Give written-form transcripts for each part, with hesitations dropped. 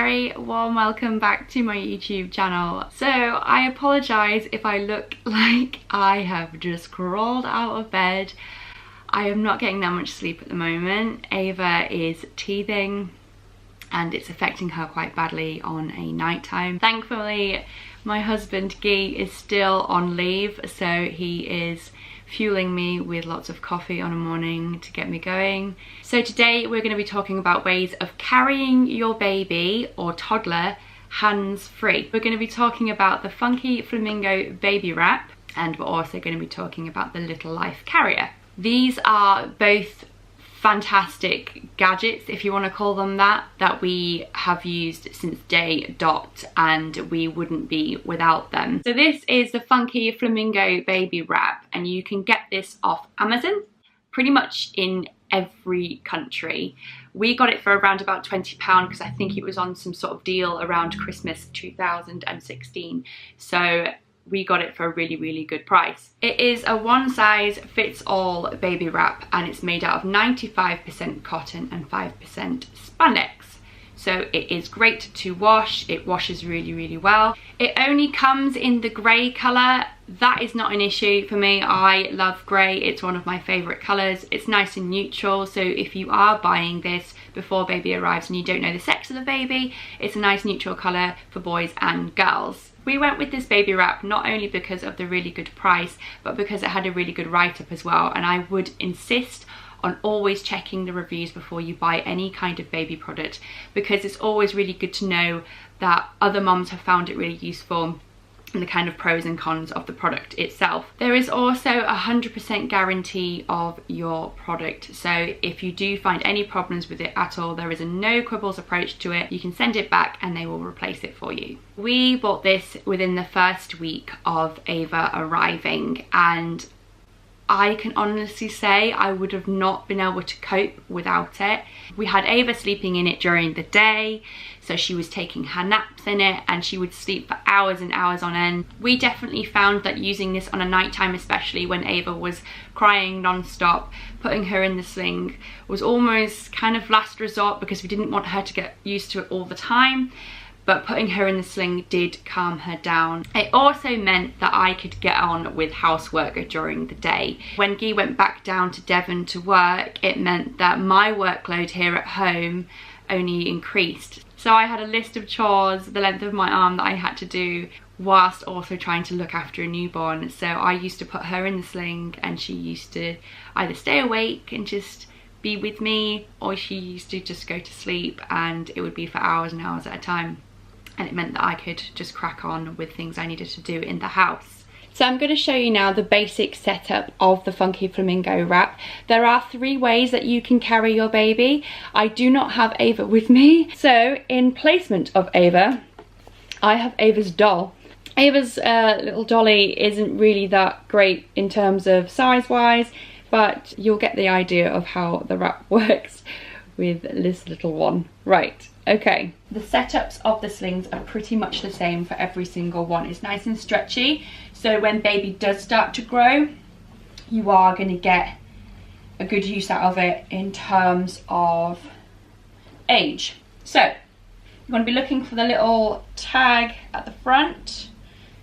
very warm welcome back to my YouTube channel. So I apologise if I look like I have just crawled out of bed. I am not getting that much sleep at the moment. Ava is teething and it's affecting her quite badly on a nighttime. Thankfully my husband Guy is still on leave, so he is fueling me with lots of coffee on a morning to get me going. So today we're going to be talking about ways of carrying your baby or toddler hands-free. We're going to be talking about the Funki Flamingo baby wrap, and we're also going to be talking about the Little Life carrier. These are both fantastic gadgets, if you want to call them that we have used since day dot, and we wouldn't be without them. So this is the Funki Flamingo baby wrap, and you can get this off Amazon pretty much in every country. We got it for around about £20 because I think it was on some sort of deal around Christmas 2016. So we got it for a really good price. It is a one size fits all baby wrap, and it's made out of 95% cotton and 5% spandex. So it is great to wash. It washes really well. It only comes in the grey colour. That is not an issue for me. I love grey. It's one of my favourite colours. It's nice and neutral, so if you are buying this before baby arrives and you don't know the sex of the baby, it's a nice neutral colour for boys and girls. We went with this baby wrap not only because of the really good price, but because it had a really good write-up as well, and I would insist on always checking the reviews before you buy any kind of baby product, because it's always really good to know that other mums have found it really useful and the kind of pros and cons of the product itself. There is also a 100% guarantee of your product, so if you do find any problems with it at all, there is a no quibbles approach to it. You can send it back and they will replace it for you. We bought this within the first week of Ava arriving, and I can honestly say I would have not been able to cope without it. We had Ava sleeping in it during the day, so she was taking her naps in it and she would sleep for hours and hours on end. We definitely found that using this on a nighttime, especially when Ava was crying non-stop, putting her in the sling was almost kind of last resort, because we didn't want her to get used to it all the time. But putting her in the sling did calm her down. It also meant that I could get on with housework during the day. When Guy went back down to Devon to work, it meant that my workload here at home only increased. So I had a list of chores the length of my arm that I had to do, whilst also trying to look after a newborn. So I used to put her in the sling and she used to either stay awake and just be with me, or she used to just go to sleep, and it would be for hours and hours at a time. And it meant that I could just crack on with things I needed to do in the house. So I'm going to show you now the basic setup of the Funki Flamingo wrap. There are 3 ways that you can carry your baby. I do not have Ava with me, so in placement of Ava, I have Ava's doll. Ava's little dolly isn't really that great in terms of size wise, but you'll get the idea of how the wrap works with this little one. Right. Okay, the setups of the slings are pretty much the same for every single one. It's nice and stretchy, so when baby does start to grow, you are going to get a good use out of it in terms of age. So you want to be looking for the little tag at the front.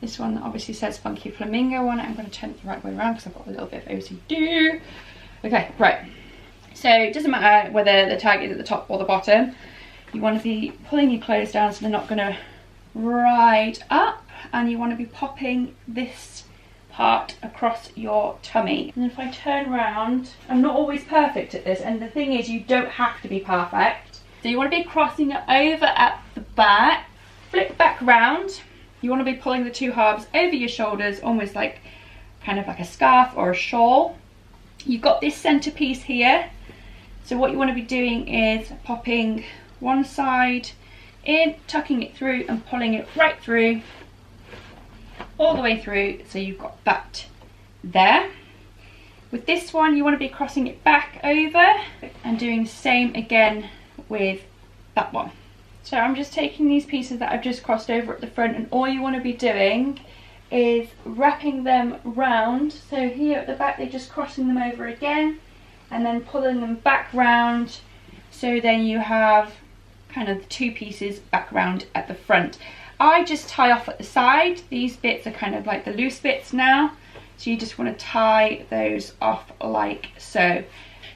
This one obviously says Funki Flamingo on it. I'm going to turn it the right way around because I've got a little bit of OCD. Okay, right. So it doesn't matter whether the tag is at the top or the bottom. You want to be pulling your clothes down so they're not going to ride up, and you want to be popping this part across your tummy. And if I turn around, I'm not always perfect at this, and the thing is, you don't have to be perfect. So you want to be crossing it over at the back, flip back round. You want to be pulling the 2 halves over your shoulders, almost like kind of like a scarf or a shawl. You've got this centerpiece here, so what you want to be doing is popping one side in, tucking it through and pulling it right through, all the way through, so you've got that there. With this one, you want to be crossing it back over and doing the same again with that one. So I'm just taking these pieces that I've just crossed over at the front, and all you want to be doing is wrapping them round. So here at the back, they're just crossing them over again and then pulling them back round, so then you have kind of the two pieces back around at the front. I just tie off at the side. These bits are kind of like the loose bits now. So you just want to tie those off like so.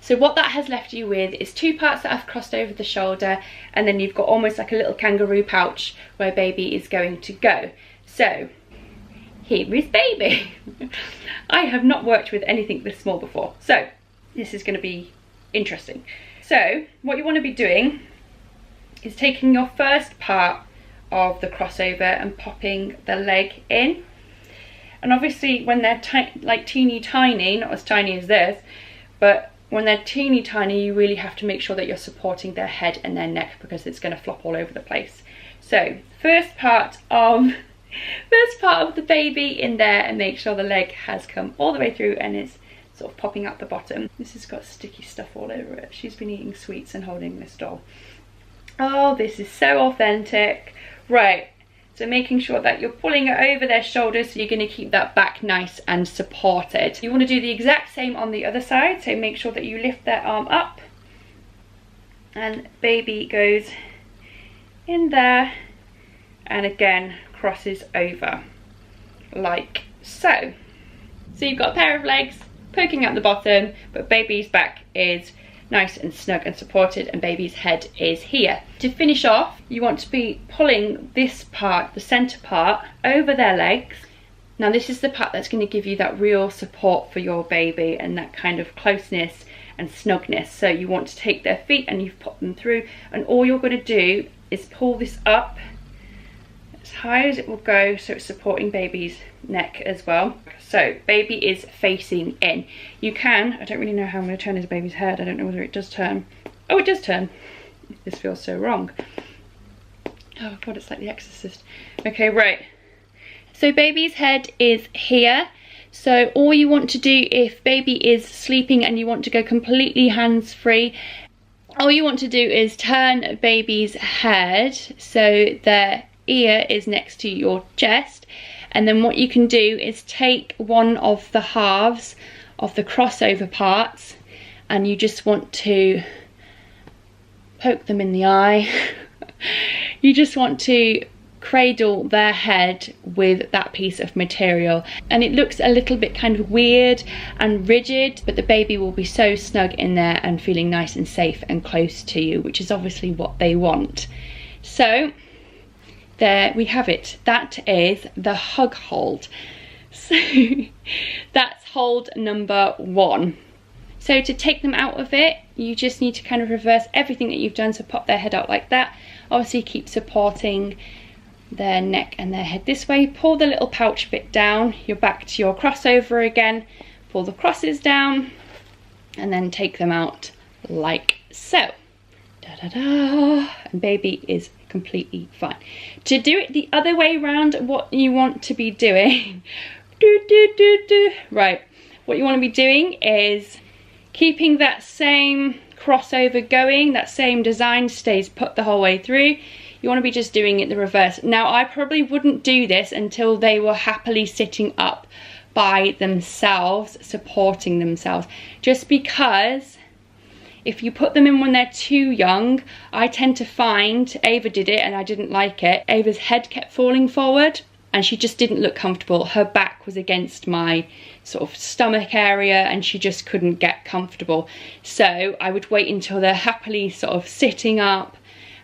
So what that has left you with is two parts that I've crossed over the shoulder, and then you've got almost like a little kangaroo pouch where baby is going to go. So here is baby. I have not worked with anything this small before, so this is going to be interesting. So what you want to be doing is taking your first part of the crossover and popping the leg in. And obviously when they're like teeny tiny, not as tiny as this, but when they're teeny tiny, you really have to make sure that you're supporting their head and their neck, because it's going to flop all over the place. So first part of the baby in there, and make sure the leg has come all the way through and is sort of popping out the bottom. This has got sticky stuff all over it. She's been eating sweets and holding this doll. Oh, this is so authentic. Right, so making sure that you're pulling it over their shoulders, so you're going to keep that back nice and supported. You want to do the exact same on the other side, so make sure that you lift their arm up and baby goes in there and again crosses over like so. So you've got a pair of legs poking out the bottom, but baby's back is nice and snug and supported, and baby's head is here. To finish off, you want to be pulling this part, the center part, over their legs. Now this is the part that's going to give you that real support for your baby and that kind of closeness and snugness. So you want to take their feet and you've popped them through, and all you're going to do is pull this up as high as it will go, so it's supporting baby's neck as well. So baby is facing in. You can, I don't really know how I'm going to turn his baby's head. I don't know whether it does turn. Oh, it does turn. This feels so wrong. Oh god, it's like The Exorcist. Okay, right. So baby's head is here. So all you want to do, if baby is sleeping and you want to go completely hands-free, all you want to do is turn baby's head so their ear is next to your chest. And then what you can do is take one of the halves of the crossover parts and you just want to poke them in the eye. You just want to cradle their head with that piece of material, and it looks a little bit kind of weird and rigid, but the baby will be so snug in there and feeling nice and safe and close to you, which is obviously what they want. So there we have it. That is the hug hold. So that's hold number 1. So to take them out of it, you just need to kind of reverse everything that you've done. So pop their head out like that. Obviously keep supporting their neck and their head this way. Pull the little pouch bit down. You're back to your crossover again. Pull the crosses down and then take them out like so. Da da da. And baby is completely fine. To do it the other way around, what you want to be doing right, what you want to be doing is keeping that same crossover going, that same design stays put the whole way through. You want to be just doing it the reverse. Now I probably wouldn't do this until they were happily sitting up by themselves, supporting themselves, just because if you put them in when they're too young, I tend to find, Ava did it and I didn't like it, Ava's head kept falling forward and she just didn't look comfortable. Her back was against my sort of stomach area and she just couldn't get comfortable. So I would wait until they're happily sort of sitting up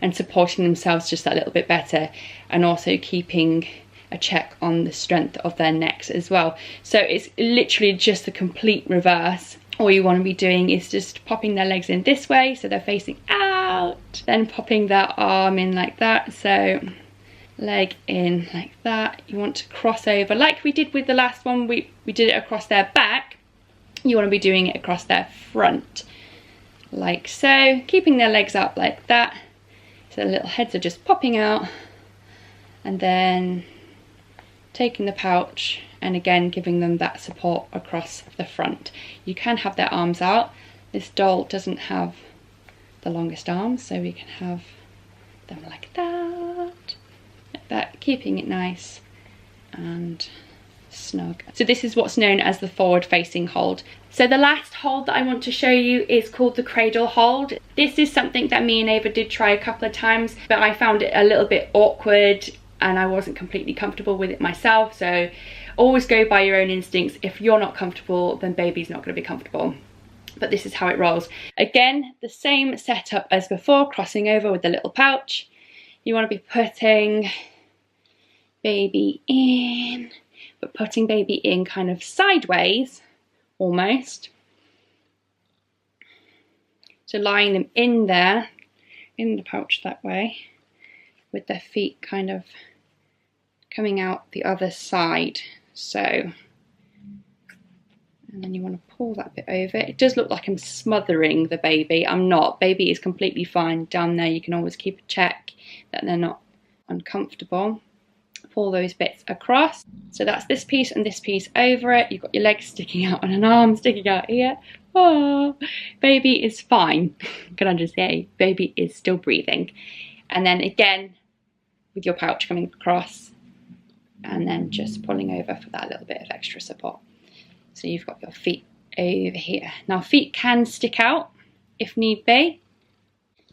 and supporting themselves just that little bit better, and also keeping a check on the strength of their necks as well. So it's literally just the complete reverse. All you want to be doing is just popping their legs in this way so they're facing out, then popping their arm in like that, so leg in like that. You want to cross over like we did with the last one. We did it across their back. You want to be doing it across their front like so, keeping their legs up like that, so the little heads are just popping out, and then taking the pouch and again giving them that support across the front. You can have their arms out. This doll doesn't have the longest arms, so we can have them like that, keeping it nice and snug. So this is what's known as the forward facing hold. So the last hold that I want to show you is called the Cradle Hold. This is something that me and Ava did try a couple of times, but I found it a little bit awkward and I wasn't completely comfortable with it myself. So always go by your own instincts. If you're not comfortable, then baby's not going to be comfortable. But this is how it rolls. Again, the same setup as before, crossing over with the little pouch. You want to be putting baby in, but putting baby in kind of sideways, almost. So lying them in there, in the pouch that way, with their feet kind of coming out the other side. So, and then you want to pull that bit over. It does look like I'm smothering the baby. I'm not. Baby is completely fine down there. You can always keep a check that they're not uncomfortable. Pull those bits across. So that's this piece and this piece over it. You've got your legs sticking out and an arm sticking out here. Oh, baby is fine. Can I just say, baby is still breathing. And then again, with your pouch coming across and then just pulling over for that little bit of extra support. So you've got your feet over here. Now feet can stick out if need be.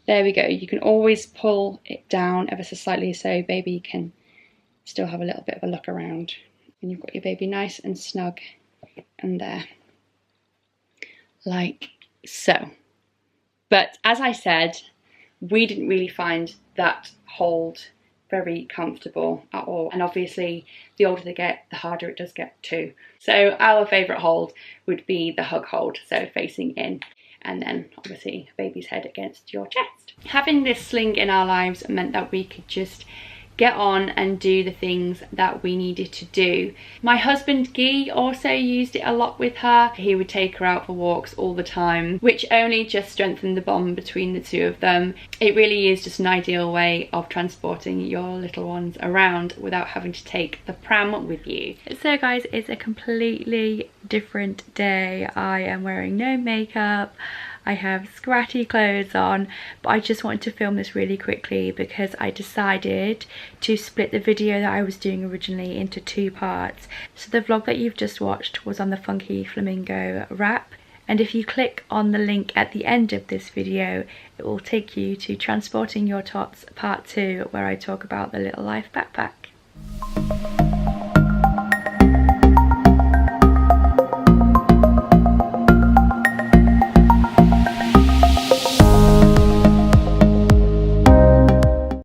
There we go. You can always pull it down ever so slightly so baby can still have a little bit of a look around. And you've got your baby nice and snug and there. Like so. But as I said, we didn't really find that hold very comfortable at all, and obviously the older they get, the harder it does get too. So our favourite hold would be the hug hold, so facing in, and then obviously baby's head against your chest. Having this sling in our lives meant that we could just get on and do the things that we needed to do. My husband Guy also used it a lot with her. He would take her out for walks all the time, which only just strengthened the bond between the two of them. It really is just an ideal way of transporting your little ones around without having to take the pram with you. So guys, it's a completely different day. I am wearing no makeup. I have scratchy clothes on, but I just wanted to film this really quickly because I decided to split the video that I was doing originally into 2 parts. So the vlog that you've just watched was on the Funki Flamingo wrap, and if you click on the link at the end of this video, it will take you to Transporting Your Tots Part 2, where I talk about the Little Life backpack.